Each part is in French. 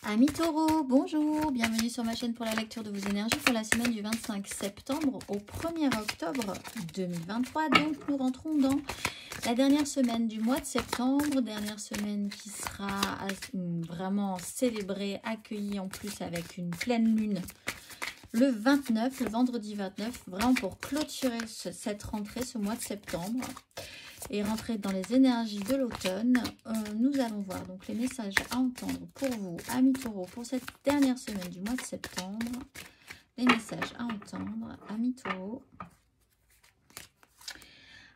Amis taureaux, bonjour, bienvenue sur ma chaîne pour la lecture de vos énergies pour la semaine du 25 septembre au 1er octobre 2023. Donc nous rentrons dans la dernière semaine du mois de septembre, dernière semaine qui sera vraiment célébrée, accueillie en plus avec une pleine lune le 29, le vendredi 29, vraiment pour clôturer cette rentrée, ce mois de septembre. Et rentrer dans les énergies de l'automne, nous allons voir donc les messages à entendre pour vous, amis taureaux, pour cette dernière semaine du mois de septembre. Les messages à entendre, amis taureaux.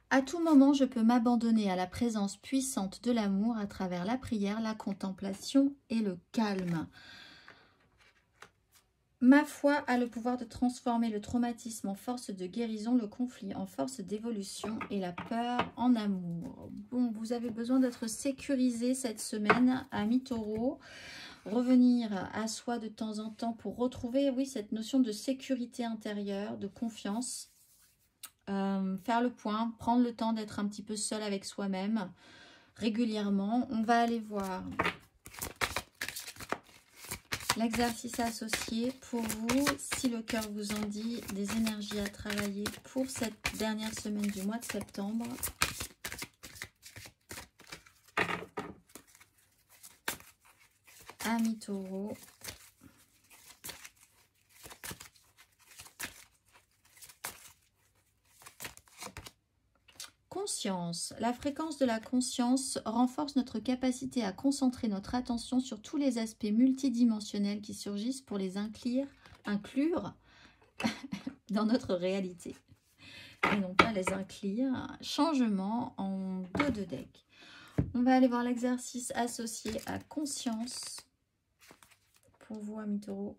À tout moment, je peux m'abandonner à la présence puissante de l'amour à travers la prière, la contemplation et le calme. Ma foi a le pouvoir de transformer le traumatisme en force de guérison, le conflit en force d'évolution et la peur en amour. Bon, vous avez besoin d'être sécurisé cette semaine, amis taureaux. Revenir à soi de temps en temps pour retrouver, oui, cette notion de sécurité intérieure, de confiance. Faire le point, prendre le temps d'être un petit peu seul avec soi-même régulièrement. On va aller voir l'exercice associé pour vous, si le cœur vous en dit, des énergies à travailler pour cette dernière semaine du mois de septembre. Amis taureaux. Conscience. La fréquence de la conscience renforce notre capacité à concentrer notre attention sur tous les aspects multidimensionnels qui surgissent pour les inclure dans notre réalité. Et non pas les inclure. Changement en 2 de deck. On va aller voir l'exercice associé à conscience pour vous, amis taureaux.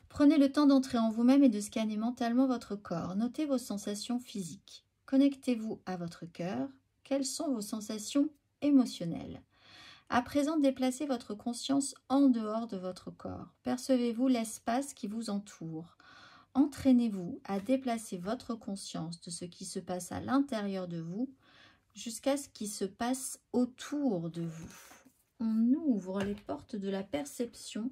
Prenez le temps d'entrer en vous-même et de scanner mentalement votre corps. Notez vos sensations physiques. Connectez-vous à votre cœur. Quelles sont vos sensations émotionnelles? À présent, déplacez votre conscience en dehors de votre corps. Percevez-vous l'espace qui vous entoure. Entraînez-vous à déplacer votre conscience de ce qui se passe à l'intérieur de vous jusqu'à ce qui se passe autour de vous. On ouvre les portes de la perception.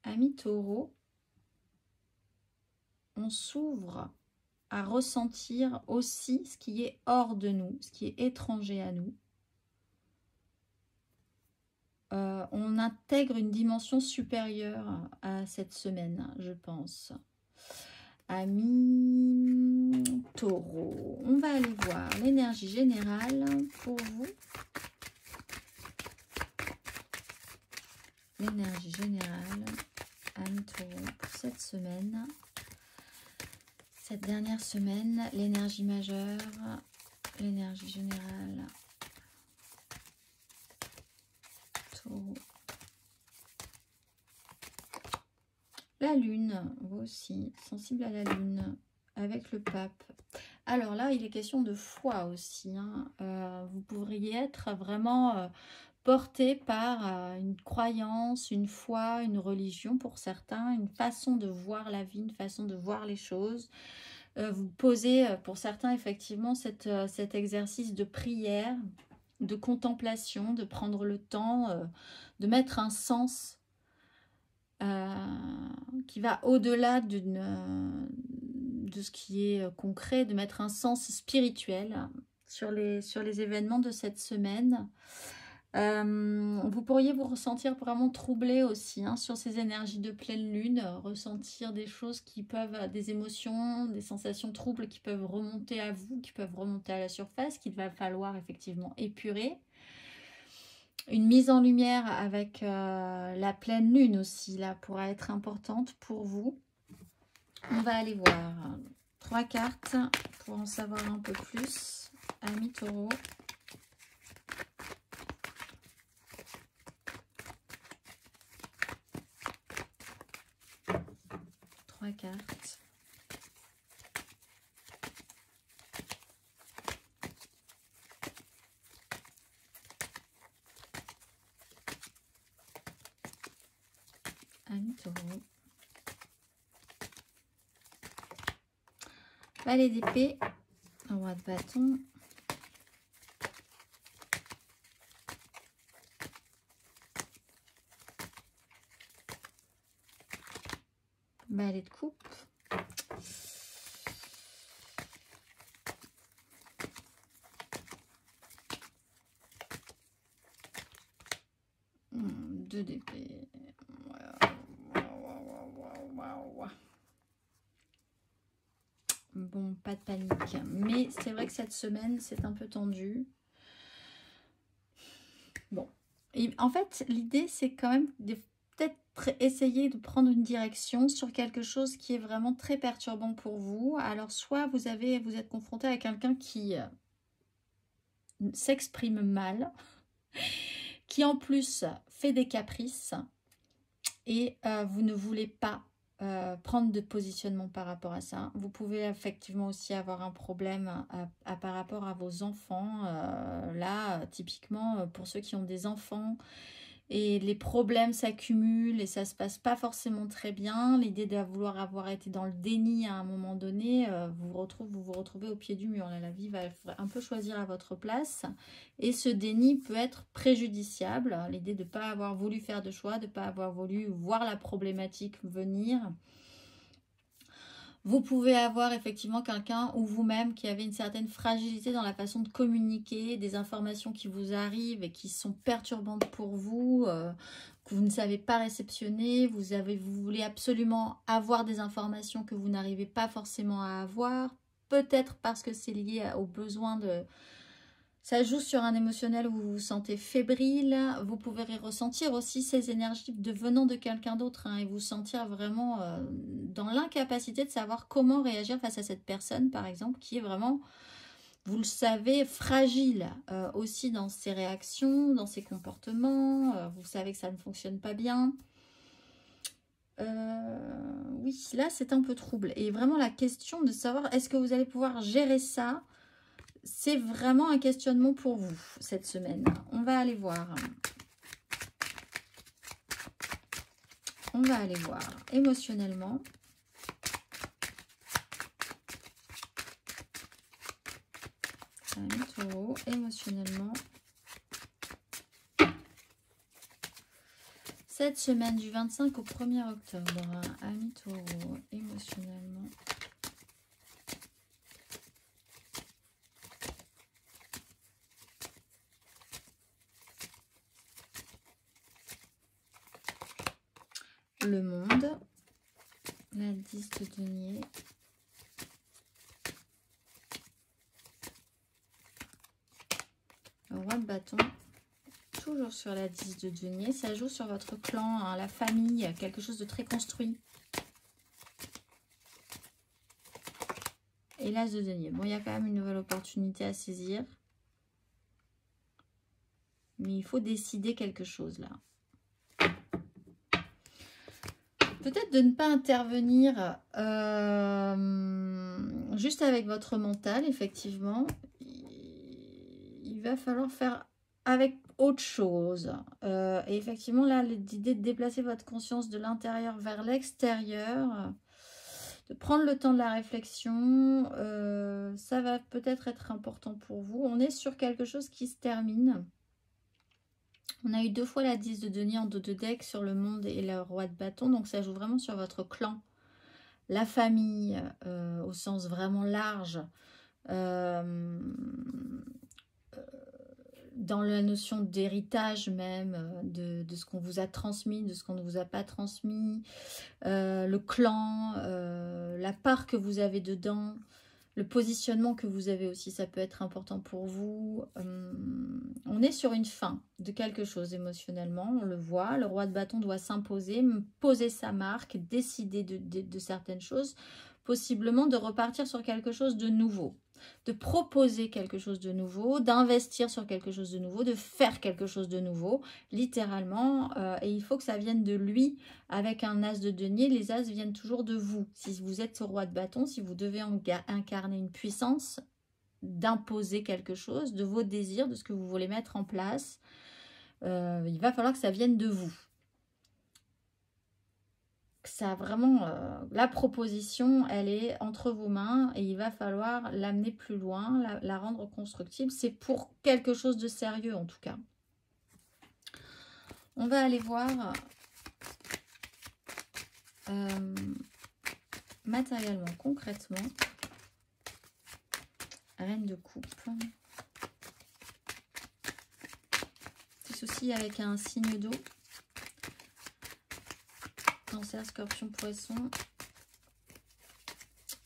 Amis taureaux, on s'ouvre à ressentir aussi ce qui est hors de nous, ce qui est étranger à nous. On intègre une dimension supérieure à cette semaine, je pense. Amis taureaux, on va aller voir l'énergie générale pour vous. L'énergie générale, amis taureaux, pour cette semaine. Cette dernière semaine, l'énergie majeure, l'énergie générale, taureau. La lune, vous aussi, sensible à la lune, avec le pape. Alors là, il est question de foi aussi. Vous pourriez être vraiment porté par une croyance, une foi, une religion pour certains, une façon de voir la vie, une façon de voir les choses. Vous posez pour certains effectivement cet exercice de prière, de contemplation, de prendre le temps, de mettre un sens qui va au-delà de ce qui est concret, de mettre un sens spirituel sur les événements de cette semaine. Vous pourriez vous ressentir vraiment troublé aussi sur ces énergies de pleine lune, ressentir des choses qui peuvent, des émotions, des sensations troubles qui peuvent remonter à vous, qui peuvent remonter à la surface, qu'il va falloir effectivement épurer. Une mise en lumière avec la pleine lune aussi, là, pourra être importante pour vous. On va aller voir 3 cartes pour en savoir un peu plus. Amis taureaux. Trois cartes. Amis taureaux. Valet d'épée, roi de bâton, Balai de coupe. Deux d'épée. Bon, pas de panique. Mais c'est vrai que cette semaine, c'est un peu tendu. Bon. Et en fait, l'idée, c'est quand même de peut-être essayer de prendre une direction sur quelque chose qui est vraiment très perturbant pour vous. Alors, soit vous êtes confronté à quelqu'un qui s'exprime mal, qui en plus fait des caprices, et vous ne voulez pas prendre de positionnement par rapport à ça. Vous pouvez effectivement aussi avoir un problème par rapport à vos enfants. Là, typiquement, pour ceux qui ont des enfants, et les problèmes s'accumulent et ça se passe pas forcément très bien. L'idée de vouloir avoir été dans le déni à un moment donné, vous vous retrouvez au pied du mur. Là, la vie va un peu choisir à votre place et ce déni peut être préjudiciable. L'idée de ne pas avoir voulu faire de choix, de ne pas avoir voulu voir la problématique venir. Vous pouvez avoir effectivement quelqu'un ou vous-même qui avez une certaine fragilité dans la façon de communiquer, des informations qui vous arrivent et qui sont perturbantes pour vous, que vous ne savez pas réceptionner, vous voulez absolument avoir des informations que vous n'arrivez pas forcément à avoir, peut-être parce que c'est lié au besoin de... Ça joue sur un émotionnel où vous vous sentez fébrile. Vous pouvez ressentir aussi ces énergies venant de quelqu'un d'autre et vous sentir vraiment dans l'incapacité de savoir comment réagir face à cette personne, par exemple, qui est vraiment, vous le savez, fragile aussi dans ses réactions, dans ses comportements. Vous savez que ça ne fonctionne pas bien. Oui, là, c'est un peu trouble. Et vraiment, la question de savoir, est-ce que vous allez pouvoir gérer ça ? C'est vraiment un questionnement pour vous cette semaine. On va aller voir. On va aller voir émotionnellement. Ami Taureau, émotionnellement. Cette semaine du 25 au 1er octobre. Ami Taureau, émotionnellement. Le monde, la 10 de denier, le roi de bâton, toujours sur la 10 de denier, ça joue sur votre clan, hein, la famille, quelque chose de très construit. Et l'as de denier, bon, il y a quand même une nouvelle opportunité à saisir, mais il faut décider quelque chose là. Peut-être de ne pas intervenir juste avec votre mental, effectivement. Il va falloir faire avec autre chose. Et effectivement, là, l'idée de déplacer votre conscience de l'intérieur vers l'extérieur, de prendre le temps de la réflexion, ça va peut-être être important pour vous. On est sur quelque chose qui se termine. On a eu 2 fois la 10 de denier en dos de deck sur le monde et le roi de bâton. Donc ça joue vraiment sur votre clan, la famille au sens vraiment large. Dans la notion d'héritage même, de ce qu'on vous a transmis, de ce qu'on ne vous a pas transmis. Le clan, la part que vous avez dedans. Le positionnement que vous avez aussi, ça peut être important pour vous. On est sur une fin de quelque chose émotionnellement, on le voit. Le roi de bâton doit s'imposer, poser sa marque, décider de certaines choses, possiblement de repartir sur quelque chose de nouveau, de proposer quelque chose de nouveau, d'investir sur quelque chose de nouveau, de faire quelque chose de nouveau, littéralement. Et il faut que ça vienne de lui. Avec un as de denier, les as viennent toujours de vous. Si vous êtes ce roi de bâton, si vous devez incarner une puissance, d'imposer quelque chose, de vos désirs, de ce que vous voulez mettre en place, il va falloir que ça vienne de vous. Ça vraiment, la proposition, elle est entre vos mains et il va falloir l'amener plus loin, la rendre constructible. C'est pour quelque chose de sérieux en tout cas. On va aller voir matériellement, concrètement. Reine de coupe. Petit souci avec un signe d'eau. Cancer, Scorpion, Poisson.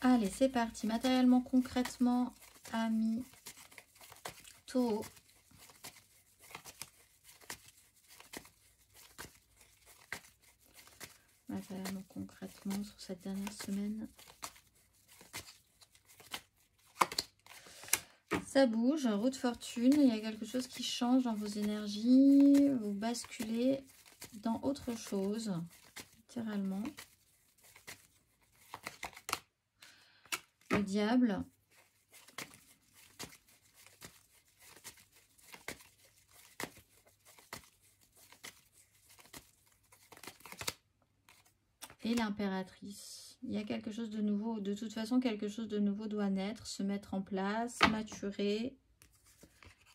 Allez, c'est parti. Matériellement, concrètement, amis, Taureau. Matériellement, concrètement, sur cette dernière semaine. Ça bouge, roue de fortune. Il y a quelque chose qui change dans vos énergies. Vous basculez dans autre chose, littéralement. Le diable. Et l'impératrice. Il y a quelque chose de nouveau. De toute façon, quelque chose de nouveau doit naître, se mettre en place, maturer.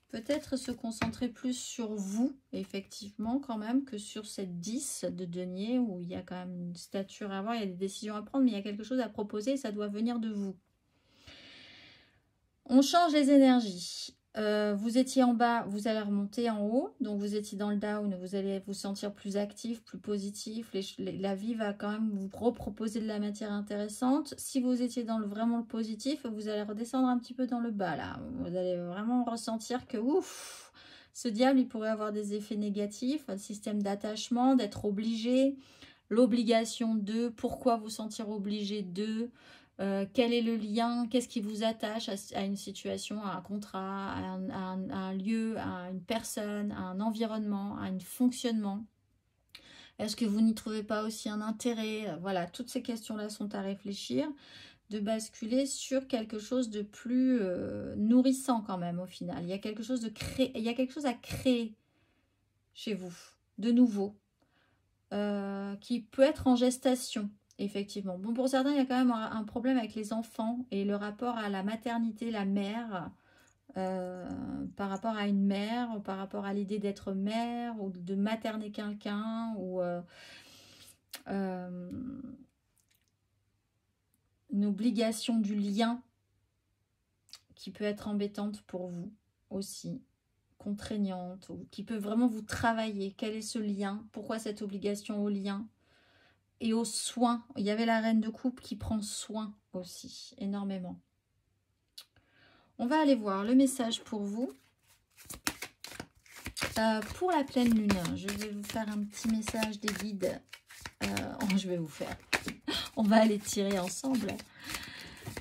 Peut-être se concentrer plus sur vous, effectivement, quand même, que sur cette 10 de denier, où il y a quand même une stature à avoir, il y a des décisions à prendre, mais il y a quelque chose à proposer et ça doit venir de vous. On change les énergies. Vous étiez en bas, vous allez remonter en haut. Donc, vous étiez dans le down, vous allez vous sentir plus actif, plus positif. La vie va quand même vous reproposer de la matière intéressante. Si vous étiez dans vraiment le positif, vous allez redescendre un petit peu dans le bas, là. Vous allez vraiment ressentir que, ouf, ce diable, il pourrait avoir des effets négatifs. Un système d'attachement, d'être obligé. L'obligation de, pourquoi vous sentir obligé de... quel est le lien, qu'est-ce qui vous attache à une situation, à un contrat, à un lieu, à une personne, à un environnement, à un fonctionnement. Est-ce que vous n'y trouvez pas aussi un intérêt? Voilà, toutes ces questions-là sont à réfléchir, de basculer sur quelque chose de plus nourrissant quand même au final. Il y a quelque chose il y a quelque chose à créer chez vous, de nouveau, qui peut être en gestation. Effectivement. Bon, pour certains, il y a quand même un problème avec les enfants et le rapport à la maternité, la mère, par rapport à une mère, ou par rapport à l'idée d'être mère, ou de materner quelqu'un, ou une obligation du lien qui peut être embêtante pour vous aussi, contraignante, ou qui peut vraiment vous travailler. Quel est ce lien? Pourquoi cette obligation au lien? Et aux soins. Il y avait la reine de coupe qui prend soin aussi, énormément. On va aller voir le message pour vous. Pour la pleine lune, je vais vous faire un petit message des guides. Je vais vous faire. On va aller tirer ensemble.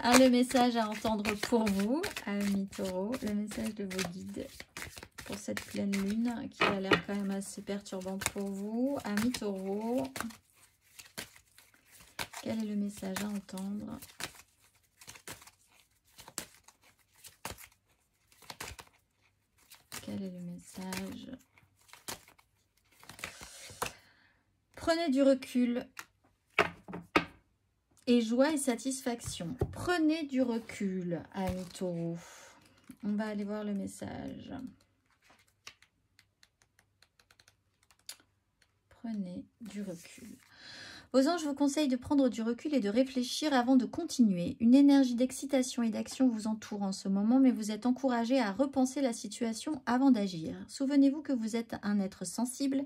Le message à entendre pour vous, amis taureaux. Le message de vos guides pour cette pleine lune qui a l'air quand même assez perturbante pour vous. Amis taureaux. Quel est le message à entendre? Quel est le message? Prenez du recul et joie et satisfaction. Prenez du recul, amis taureaux. On va aller voir le message. Prenez du recul. Vos anges vous conseillent de prendre du recul et de réfléchir avant de continuer. Une énergie d'excitation et d'action vous entoure en ce moment, mais vous êtes encouragé à repenser la situation avant d'agir. Souvenez-vous que vous êtes un être sensible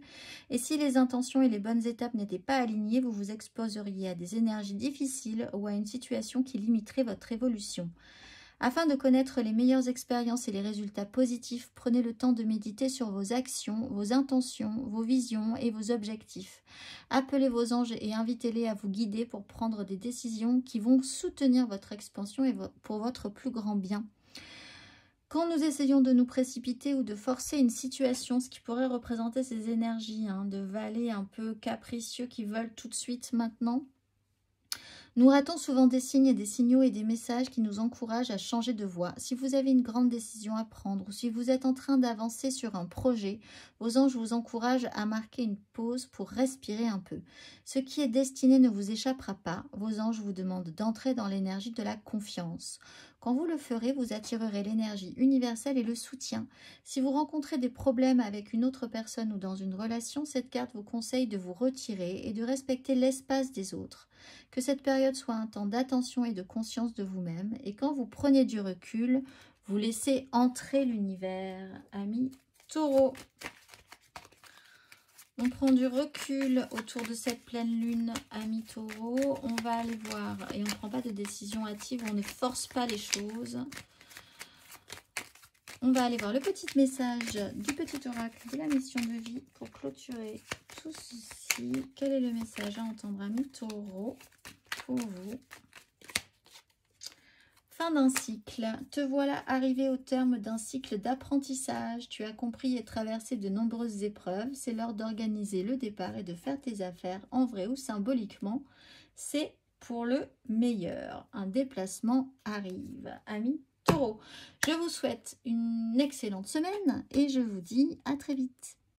et si les intentions et les bonnes étapes n'étaient pas alignées, vous vous exposeriez à des énergies difficiles ou à une situation qui limiterait votre évolution. Afin de connaître les meilleures expériences et les résultats positifs, prenez le temps de méditer sur vos actions, vos intentions, vos visions et vos objectifs. Appelez vos anges et invitez-les à vous guider pour prendre des décisions qui vont soutenir votre expansion et pour votre plus grand bien. Quand nous essayons de nous précipiter ou de forcer une situation, ce qui pourrait représenter ces énergies de valets un peu capricieux qui veulent tout de suite maintenant, nous ratons souvent des signes, des signaux et des messages qui nous encouragent à changer de voie. Si vous avez une grande décision à prendre ou si vous êtes en train d'avancer sur un projet, vos anges vous encouragent à marquer une pause pour respirer un peu. Ce qui est destiné ne vous échappera pas. Vos anges vous demandent d'entrer dans l'énergie de la confiance. Quand vous le ferez, vous attirerez l'énergie universelle et le soutien. Si vous rencontrez des problèmes avec une autre personne ou dans une relation, cette carte vous conseille de vous retirer et de respecter l'espace des autres. Que cette période soit un temps d'attention et de conscience de vous-même. Et quand vous prenez du recul, vous laissez entrer l'univers, amis Taureau. On prend du recul autour de cette pleine lune, amis Taureau. On va aller voir, et on ne prend pas de décision hâtive, on ne force pas les choses. On va aller voir le petit message du petit oracle de la mission de vie pour clôturer tout ceci. Quel est le message à entendre, amis Taureau, pour vous? Fin d'un cycle. Te voilà arrivé au terme d'un cycle d'apprentissage. Tu as compris et traversé de nombreuses épreuves. C'est l'heure d'organiser le départ et de faire tes affaires, en vrai ou symboliquement. C'est pour le meilleur. Un déplacement arrive. Amis Taureau, je vous souhaite une excellente semaine et je vous dis à très vite.